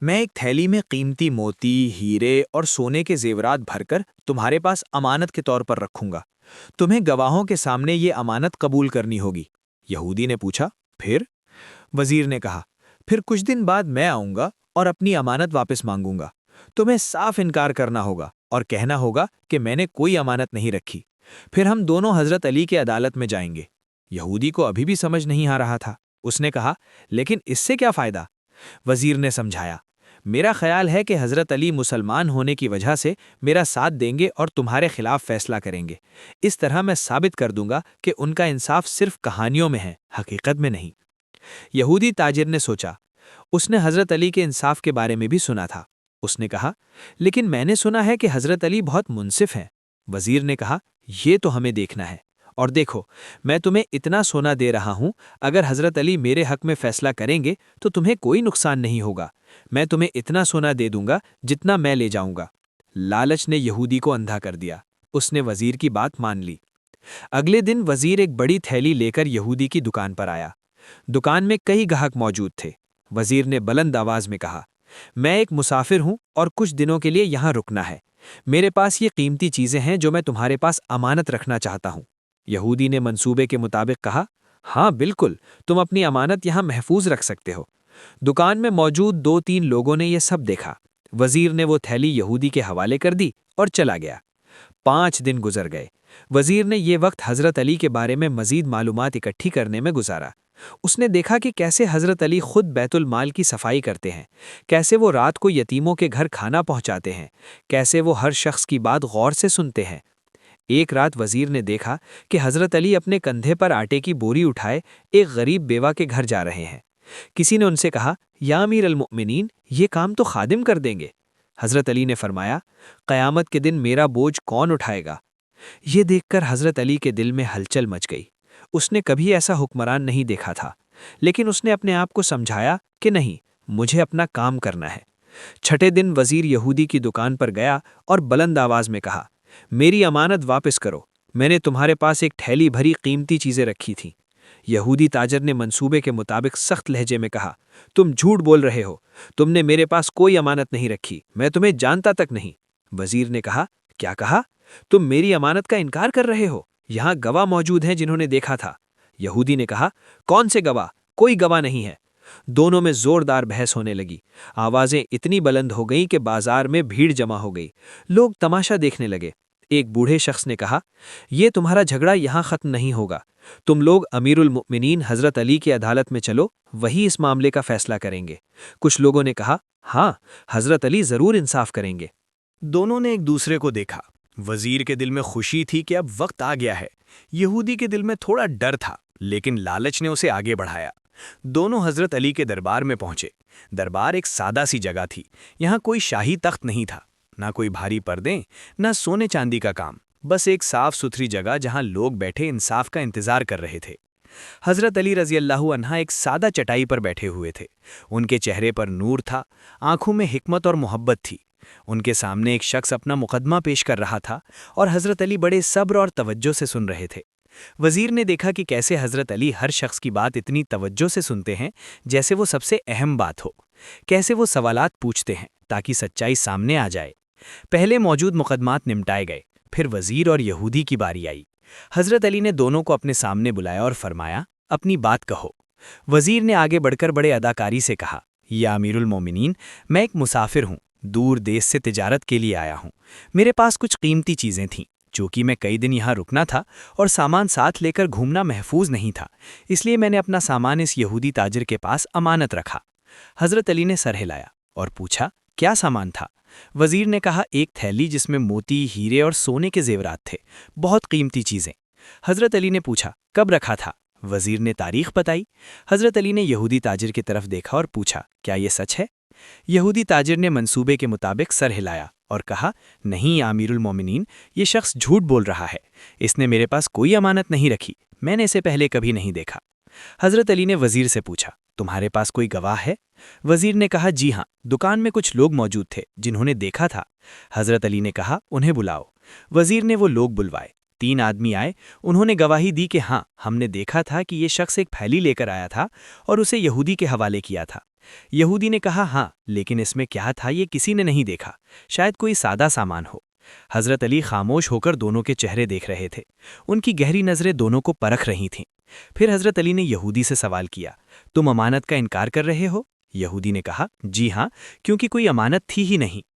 میں ایک تھیلی میں قیمتی موتی، ہیرے اور سونے کے زیورات بھر کر تمہارے پاس امانت کے طور پر رکھوں گا۔ تمہیں گواہوں کے سامنے یہ امانت قبول کرنی ہوگی۔ یہودی نے پوچھا، پھر؟ وزیر نے کہا، پھر کچھ دن بعد میں آؤں گا اور اپنی امانت واپس مانگوں گا۔ تمہیں صاف انکار کرنا ہوگا اور کہنا ہوگا کہ میں نے کوئی امانت نہیں رکھی۔ پھر ہم دونوں حضرت علی کے عدالت میں جائیں گے۔ یہودی کو ابھی بھی سمجھ نہیں آ رہا تھا۔ اس نے کہا، لیکن اس سے کیا فائدہ؟ وزیر نے سمجھایا، میرا خیال ہے کہ حضرت علی مسلمان ہونے کی وجہ سے میرا ساتھ دیں گے اور تمہارے خلاف فیصلہ کریں گے۔ اس طرح میں ثابت کر دوں گا کہ ان کا انصاف صرف کہانیوں میں ہے، حقیقت میں نہیں۔ یہودی تاجر نے سوچا، اس نے حضرت علی کے انصاف کے بارے میں بھی سنا تھا۔ اس نے کہا، لیکن میں نے سنا ہے کہ حضرت علی بہت منصف ہیں۔ وزیر نے کہا، یہ تو ہمیں دیکھنا ہے۔ اور دیکھو، میں تمہیں اتنا سونا دے رہا ہوں، اگر حضرت علی میرے حق میں فیصلہ کریں گے تو تمہیں کوئی نقصان نہیں ہوگا۔ میں تمہیں اتنا سونا دے دوں گا جتنا میں لے جاؤں گا۔ لالچ نے یہودی کو اندھا کر دیا۔ اس نے وزیر کی بات مان لی۔ اگلے دن وزیر ایک بڑی تھیلی لے کر یہودی کی دکان پر آیا۔ دکان میں کئی گاہک موجود تھے۔ وزیر نے بلند آواز میں کہا، میں ایک مسافر ہوں اور کچھ دنوں کے لیے یہاں رکنا ہے۔ میرے پاس یہ قیمتی چیزیں ہیں جو میں تمہارے پاس امانت رکھنا چاہتا ہوں۔ یہودی نے منصوبے کے مطابق کہا، ہاں بالکل، تم اپنی امانت یہاں محفوظ رکھ سکتے ہو۔ دکان میں موجود 2-3 لوگوں نے یہ سب دیکھا۔ وزیر نے وہ تھیلی یہودی کے حوالے کر دی اور چلا گیا۔ 5 دن گزر گئے۔ وزیر نے یہ وقت حضرت علی کے بارے میں مزید معلومات اکٹھی کرنے میں گزارا۔ اس نے دیکھا کہ کیسے حضرت علی خود بیت المال کی صفائی کرتے ہیں، کیسے وہ رات کو یتیموں کے گھر کھانا پہنچاتے ہیں، کیسے وہ ہر شخص کی بات غور سے سنتے ہیں۔ ایک رات وزیر نے دیکھا کہ حضرت علی اپنے کندھے پر آٹے کی بوری اٹھائے ایک غریب بیوہ کے گھر جا رہے ہیں۔ کسی نے ان سے کہا، یا امیر المؤمنین، یہ کام تو خادم کر دیں گے۔ حضرت علی نے فرمایا، قیامت کے دن میرا بوجھ کون اٹھائے گا؟ یہ دیکھ کر حضرت علی کے دل میں ہلچل مچ گئی۔ اس نے کبھی ایسا حکمران نہیں دیکھا تھا، لیکن اس نے اپنے آپ کو سمجھایا کہ نہیں، مجھے اپنا کام کرنا ہے۔ چھٹے دن وزیر یہودی کی دکان پر گیا اور بلند آواز میں کہا، میری امانت واپس کرو، میں نے تمہارے پاس ایک تھیلی بھری قیمتی چیزیں رکھی تھیں۔ یہودی تاجر نے منصوبے کے مطابق سخت لہجے میں کہا، تم جھوٹ بول رہے ہو، تم نے میرے پاس کوئی امانت نہیں رکھی، میں تمہیں جانتا تک نہیں۔ وزیر نے کہا، کیا کہا؟ تم میری امانت کا انکار کر رہے ہو؟ یہاں گواہ موجود ہیں جنہوں نے دیکھا تھا۔ یہودی نے کہا، کون سے گواہ؟ کوئی گواہ نہیں ہے۔ دونوں میں زوردار بحث ہونے لگی۔ آوازیں اتنی بلند ہو گئیں کہ بازار میں بھیڑ جمع ہو گئی۔ لوگ تماشا دیکھنے لگے۔ ایک بوڑھے شخص نے کہا، یہ تمہارا جھگڑا یہاں ختم نہیں ہوگا، تم لوگ امیر المؤمنین حضرت علی کی عدالت میں چلو، وہی اس معاملے کا فیصلہ کریں گے۔ کچھ لوگوں نے کہا، ہاں، حضرت علی ضرور انصاف کریں گے۔ دونوں نے ایک دوسرے کو دیکھا۔ وزیر کے دل میں خوشی تھی کہ اب وقت آ گیا ہے۔ یہودی کے دل میں تھوڑا ڈر تھا، لیکن لالچ نے اسے آگے بڑھایا۔ دونوں حضرت علی کے دربار میں پہنچے۔ دربار ایک سادہ سی جگہ تھی۔ یہاں کوئی شاہی تخت نہیں تھا، نہ کوئی بھاری پردے، نہ سونے چاندی کا کام، بس ایک صاف ستھری جگہ جہاں لوگ بیٹھے انصاف کا انتظار کر رہے تھے۔ حضرت علی رضی اللہ عنہ ایک سادہ چٹائی پر بیٹھے ہوئے تھے۔ ان کے چہرے پر نور تھا، آنکھوں میں حکمت اور محبت تھی۔ ان کے سامنے ایک شخص اپنا مقدمہ پیش کر رہا تھا اور حضرت علی بڑے صبر اور توجہ سے سن رہے تھے۔ وزیر نے دیکھا کہ کیسے حضرت علی ہر شخص کی بات اتنی توجہ سے سنتے ہیں جیسے وہ سب سے اہم بات ہو، کیسے وہ سوالات پوچھتے ہیں تاکہ سچائی سامنے آ جائے۔ پہلے موجود مقدمات نمٹائے گئے، پھر وزیر اور یہودی کی باری آئی۔ حضرت علی نے دونوں کو اپنے سامنے بلایا اور فرمایا، اپنی بات کہو۔ وزیر نے آگے بڑھ کر بڑے اداکاری سے کہا، یا امیر المومنین، میں ایک مسافر ہوں، دور دیس سے تجارت کے لیے آیا ہوں۔ میرے پاس کچھ قیمتی چیزیں تھیں، چونکہ میں کئی دن یہاں رکنا تھا اور سامان ساتھ لے کر گھومنا محفوظ نہیں تھا، اس لیے میں نے اپنا سامان اس یہودی تاجر کے پاس امانت رکھا۔ حضرت علی نے سر ہلایا اور پوچھا، کیا سامان تھا؟ وزیر نے کہا، ایک تھیلی جس میں موتی، ہیرے اور سونے کے زیورات تھے، بہت قیمتی چیزیں۔ حضرت علی نے پوچھا، کب رکھا تھا؟ وزیر نے تاریخ بتائی۔ حضرت علی نے یہودی تاجر کی طرف دیکھا اور پوچھا، کیا یہ سچ ہے؟ یہودی تاجر نے منصوبے کے مطابق سر ہلایا اور کہا، نہیں امیر المومنین، یہ شخص جھوٹ بول رہا ہے، اس نے میرے پاس کوئی امانت نہیں رکھی، میں نے اسے پہلے کبھی نہیں دیکھا۔ حضرت علی نے وزیر سے پوچھا، تمہارے پاس کوئی گواہ ہے؟ وزیر نے کہا، جی ہاں، دکان میں کچھ لوگ موجود تھے جنہوں نے دیکھا تھا۔ حضرت علی نے کہا، انہیں بلاؤ۔ وزیر نے وہ لوگ بلوائے۔ 3 آدمی آئے، انہوں نے گواہی دی کہ ہاں، ہم نے دیکھا تھا کہ یہ شخص ایک تھیلی لے کر آیا تھا اور اسے یہودی کے حوالے کیا تھا۔ یہودی نے کہا ہاں، لیکن اس میں کیا تھا یہ کسی نے نہیں دیکھا، شاید کوئی سادہ سامان ہو۔ حضرت علی خاموش ہو کر دونوں کے چہرے دیکھ رہے تھے، ان کی گہری نظریں دونوں کو پرکھ رہی تھیں۔ پھر حضرت علی نے یہودی سے سوال کیا، تم امانت کا انکار کر رہے ہو؟ یہودی نے کہا جی ہاں، کیونکہ کوئی امانت تھی ہی نہیں۔